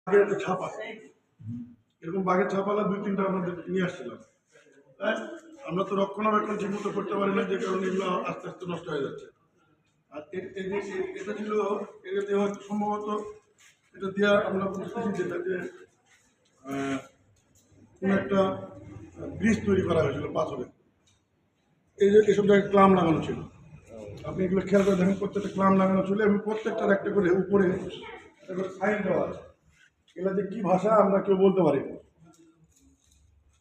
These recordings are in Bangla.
বাঘের একটা ছাপা, এরকম বাঘের ছাপালা 2-3টা আমাদের নিয়ে আসছিলাম। আমরা তো রক্ষণাবেক্ষণ ঠিক মতো করতে পারি না, যে কারণে এগুলো আস্তে আস্তে নষ্ট হয়ে যাচ্ছে। আর এটা ছিল, এটাতে হয়তো সম্ভবত এটা দিয়ে আমরা বুঝতেছি যেটা যে কোনো একটা ব্রিজ তৈরি করা হয়েছিল পাথরে। এই যে এসব জায়গায় ক্লাম লাগানো ছিল, আপনি এগুলো খেয়াল করে দেখেন, প্রত্যেকটা ক্লাম লাগানো ছিল এবং প্রত্যেকটার একটা করে উপরে সাইন দেওয়া আছে। এগুলোতে কি ভাষা আমরা কেউ বলতে পারি না,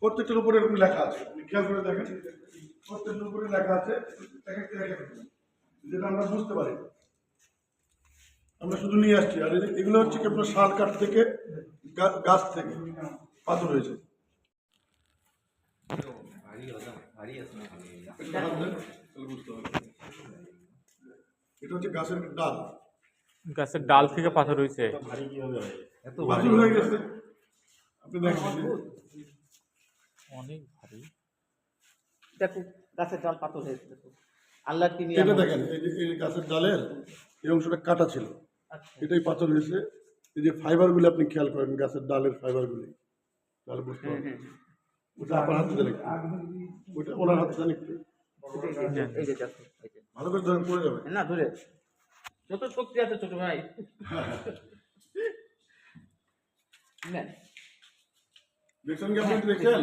প্রত্যেকটার উপরে এরকম লেখা আছে, আপনি খেয়াল করে দেখেন প্রত্যেকটার উপরে লেখা আছে, যেটা আমরা বুঝতে পারি। আমরা শুধু নিয়ে আসছি। আর এগুলো হচ্ছে কি আপনার শাল কাঠ থেকে, গাছ থেকে পাথর হয়েছে। এটা হচ্ছে গাছের ডাল, গাছের ডাল থেকে পাথর হয়েছে। পাথর হয়ে গেছে, আপনি দেখেন অনেক ভারী। দেখো গাছের ডাল পাথর হয়েছে, দেখো আল্লাহ কি নিয়ে এটা দেখেন, এই গাছের ডালের এই অংশটা কাটা ছিল, এটাই পাথর হয়েছে। এই যে ফাইবারগুলো আপনি খেয়াল করেন, গাছের ডালের ফাইবারগুলি, তাহলে বুঝতে পারবেন। ওটা আপনার হাতে দেন একটু, ওইটা ওনার হাতে দেন একটু, এই যে দেখো, এই যে ভালো করে ধরেন, পড়ে যাবে না ধরে যত শক্তি আছে ছোট ভাই দেখছেন কি আপনি, দেখছেন?